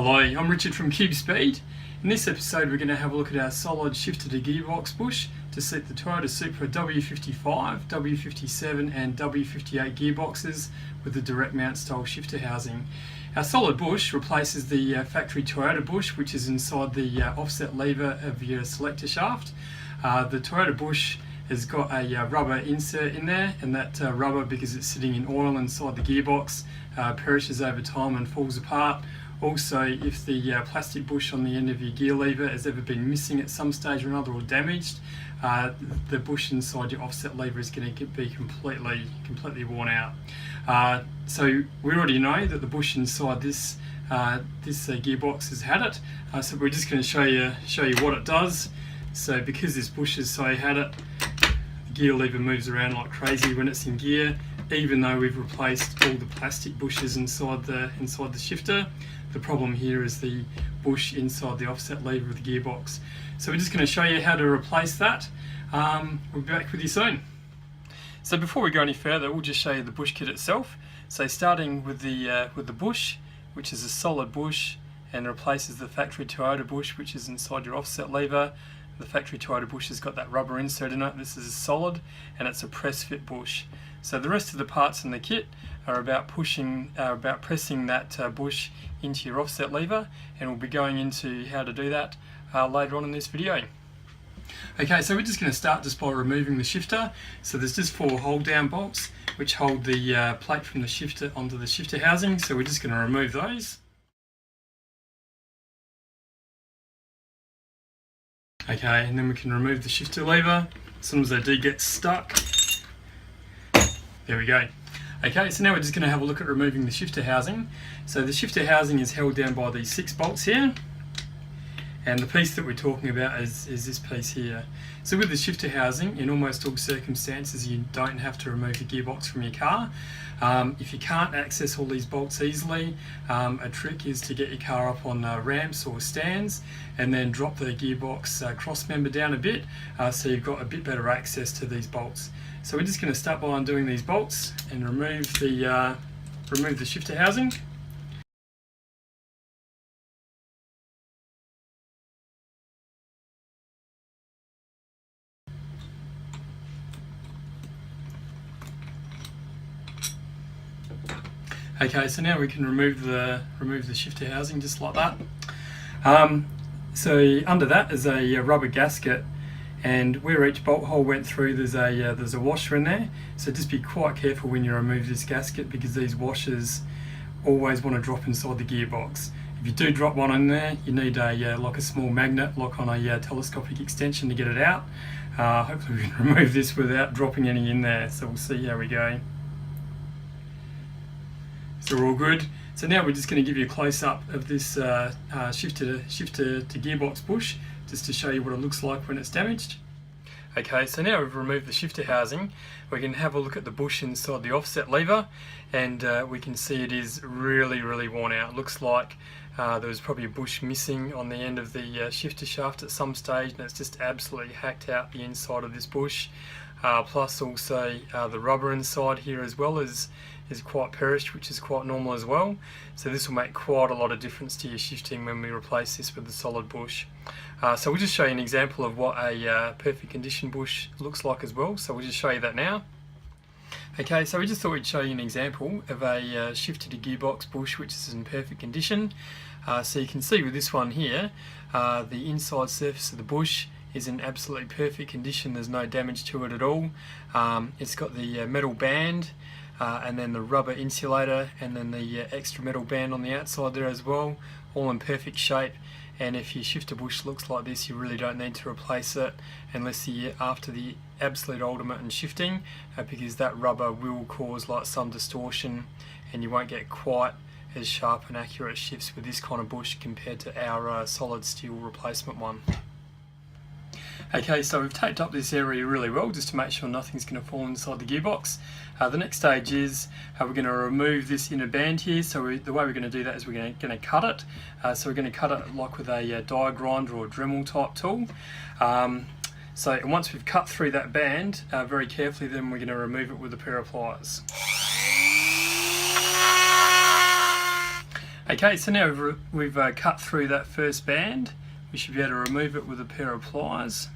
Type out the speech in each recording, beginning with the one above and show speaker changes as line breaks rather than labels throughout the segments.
Hello, I'm Richard from Cube Speed. In this episode we're going to have a look at our solid shifter to gearbox bush to suit the Toyota Supra W55, W57 and W58 gearboxes with the direct mount style shifter housing. Our solid bush replaces the factory Toyota bush, which is inside the offset lever of your selector shaft. The Toyota bush has got a rubber insert in there, and that rubber, because it's sitting in oil inside the gearbox, perishes over time and falls apart. Also, if the plastic bush on the end of your gear lever has ever been missing at some stage or another or damaged, the bush inside your offset lever is going to be completely worn out. So we already know that the bush inside this gearbox has had it. So we're just going to show you what it does. So because this bush has had it, the gear lever moves around like crazy when it's in gear, even though we've replaced all the plastic bushes inside the shifter. The problem here is the bush inside the offset lever of the gearbox. So we're just going to show you how to replace that. We'll be back with you soon. So before we go any further, we'll just show you the bush kit itself. So starting with the bush, which is a solid bush and replaces the factory Toyota bush, which is inside your offset lever. The factory Toyota bush has got that rubber insert in it. This is solid and it's a press fit bush. So the rest of the parts in the kit are about pressing that bush into your offset lever, and we'll be going into how to do that later on in this video. Okay, so we're just going to start just by removing the shifter. So there's just 4 hold down bolts which hold the plate from the shifter onto the shifter housing, so we're just going to remove those. Okay, and then we can remove the shifter lever as soon as they do get stuck. There we go. Okay, so now we're just going to have a look at removing the shifter housing. So the shifter housing is held down by these 6 bolts here, and the piece that we're talking about is this piece here. So with the shifter housing, in almost all circumstances you don't have to remove the gearbox from your car. If you can't access all these bolts easily, a trick is to get your car up on ramps or stands and then drop the gearbox cross member down a bit, so you've got a bit better access to these bolts. So we're just going to start by undoing these bolts and remove the shifter housing. Okay, so now we can remove the shifter housing just like that. So under that is a rubber gasket, and where each bolt hole went through there's a washer in there. So just be quite careful when you remove this gasket, because these washers always want to drop inside the gearbox. If you do drop one in there, you need like a small magnet lock on a telescopic extension to get it out. Hopefully we can remove this without dropping any in there, so we'll see how we go. So we're all good. So now we're just going to give you a close-up of this shifter to gearbox bush, just to show you what it looks like when it's damaged. Okay, so now we've removed the shifter housing, we can have a look at the bush inside the offset lever, and we can see it is really worn out. It looks like there was probably a bush missing on the end of the shifter shaft at some stage, and it's just absolutely hacked out the inside of this bush. Plus also the rubber inside here as well is quite perished, which is quite normal as well. So this will make quite a lot of difference to your shifting when we replace this with the solid bush. So we'll just show you an example of what a perfect condition bush looks like as well. So we'll just show you that now. Okay, so we just thought we'd show you an example of a shifter to gearbox bush which is in perfect condition. So you can see with this one here, the inside surface of the bush is in absolutely perfect condition. There's no damage to it at all. It's got the metal band, and then the rubber insulator, and then the extra metal band on the outside there as well, all in perfect shape. And if your shifter bush looks like this, you really don't need to replace it unless you're after the absolute ultimate in shifting, because that rubber will cause like some distortion and you won't get quite as sharp and accurate shifts with this kind of bush compared to our solid steel replacement one. Okay, so we've taped up this area really well just to make sure nothing's going to fall inside the gearbox. The next stage is we're going to remove this inner band here. So the way we're going to do that is we're going to cut it. So we're going to cut it like with a die grinder or a Dremel type tool. So once we've cut through that band very carefully, then we're going to remove it with a pair of pliers. Okay, so now we've cut through that first band. We should be able to remove it with a pair of pliers.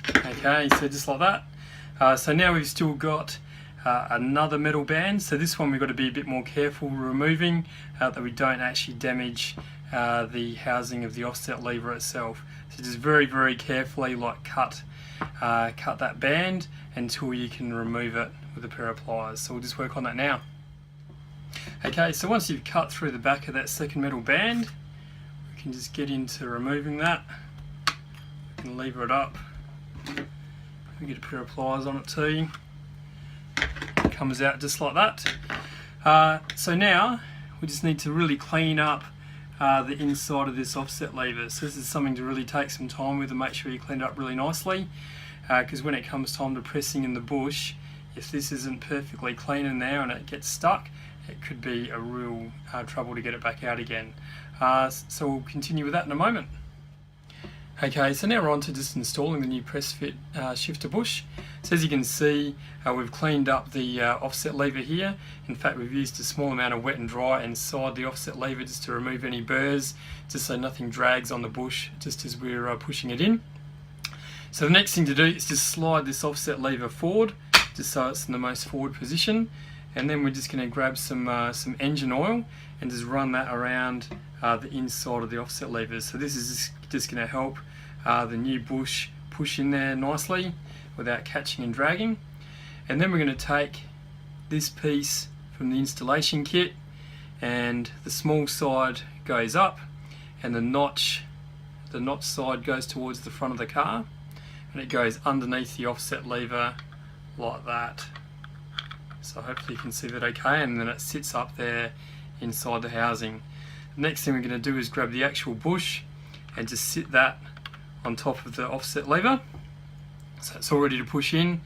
Okay, so just like that. So now we've still got another metal band. So this one we've got to be a bit more careful removing, that we don't actually damage the housing of the offset lever itself. So just very, very carefully, like cut that band until you can remove it with a pair of pliers. So we'll just work on that now. Okay, so once you've cut through the back of that second metal band, we can just get into removing that. We can lever it up. We get a pair of pliers on it too. It comes out just like that. So now we just need to really clean up the inside of this offset lever. So this is something to really take some time with and make sure you clean it up really nicely, because when it comes time to pressing in the bush, if this isn't perfectly clean in there and it gets stuck, it could be a real trouble to get it back out again. So we'll continue with that in a moment. Okay, so now we're on to just installing the new press fit shifter bush. So as you can see, we've cleaned up the offset lever here. In fact, we've used a small amount of wet and dry inside the offset lever just to remove any burrs, just so nothing drags on the bush just as we're pushing it in. So the next thing to do is just slide this offset lever forward, just so it's in the most forward position. And then we're just going to grab some engine oil and just run that around the inside of the offset levers. So this is just going to help the new bush push in there nicely without catching and dragging. And then we're going to take this piece from the installation kit, and the small side goes up and the notch side goes towards the front of the car, and it goes underneath the offset lever like that. So hopefully you can see that okay, and then it sits up there inside the housing. The next thing we're going to do is grab the actual bush and just sit that on top of the offset lever, so it's all ready to push in.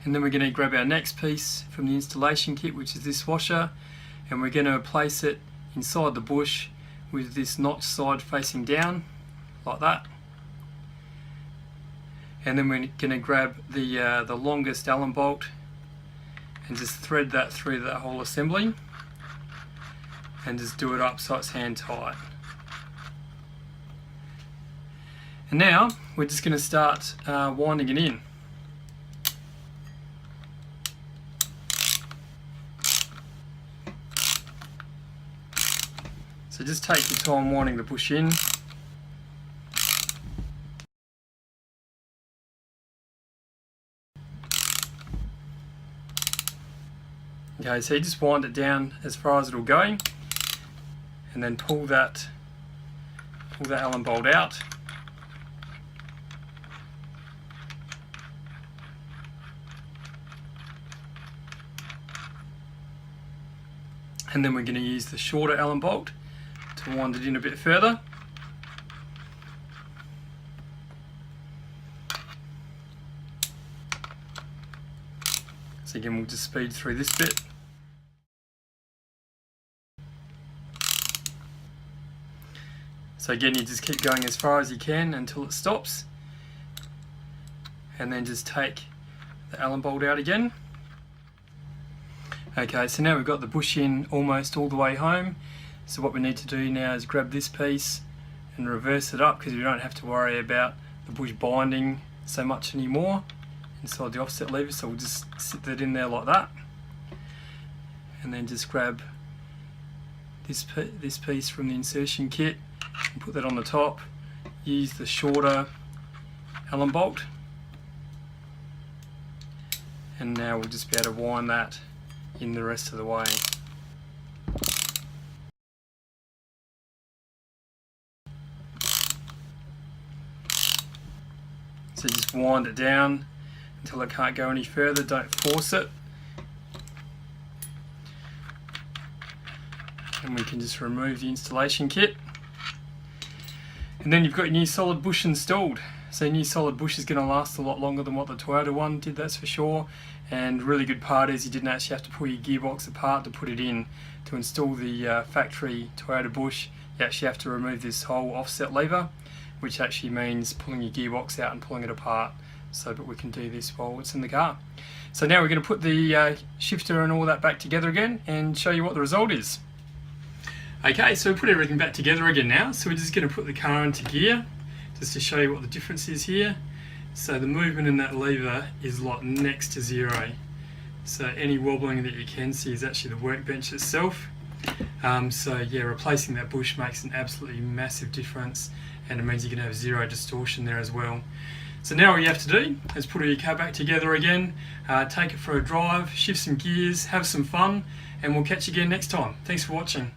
And then we're going to grab our next piece from the installation kit, which is this washer, and we're going to place it inside the bush with this notch side facing down like that. And then we're going to grab the longest Allen bolt and just thread that through that whole assembly and just do it up so it's hand tight. And now we're just going to start winding it in. So just take your time winding the bush in. Okay, so you just wind it down as far as it'll go, and then pull that Allen bolt out. And then we're going to use the shorter Allen bolt to wind it in a bit further. So again, we'll just speed through this bit. So again, you just keep going as far as you can until it stops, and then just take the Allen bolt out again. Okay, so now we've got the bush in almost all the way home. So what we need to do now is grab this piece and reverse it up, because we don't have to worry about the bush binding so much anymore inside the offset lever. So we'll just sit that in there like that, and then just grab this piece from the insertion kit and put that on the top. Use the shorter Allen bolt, and now we'll just be able to wind that in the rest of the way. So just wind it down until it can't go any further. Don't force it. And we can just remove the installation kit. And then you've got your new solid bush installed. So your new solid bush is going to last a lot longer than what the Toyota one did, that's for sure. And really good part is you didn't actually have to pull your gearbox apart to put it in. To install the factory Toyota bush, you actually have to remove this whole offset lever, which actually means pulling your gearbox out and pulling it apart so that we can do this while it's in the car. So now we're going to put the shifter and all that back together again and show you what the result is. Okay, so we put everything back together again now, so we're just going to put the car into gear just to show you what the difference is here. So the movement in that lever is like next to zero. So any wobbling that you can see is actually the workbench itself. So yeah, replacing that bush makes an absolutely massive difference, and it means you can have zero distortion there as well. So now all you have to do is put your car back together again, take it for a drive, shift some gears, have some fun, and we'll catch you again next time. Thanks for watching.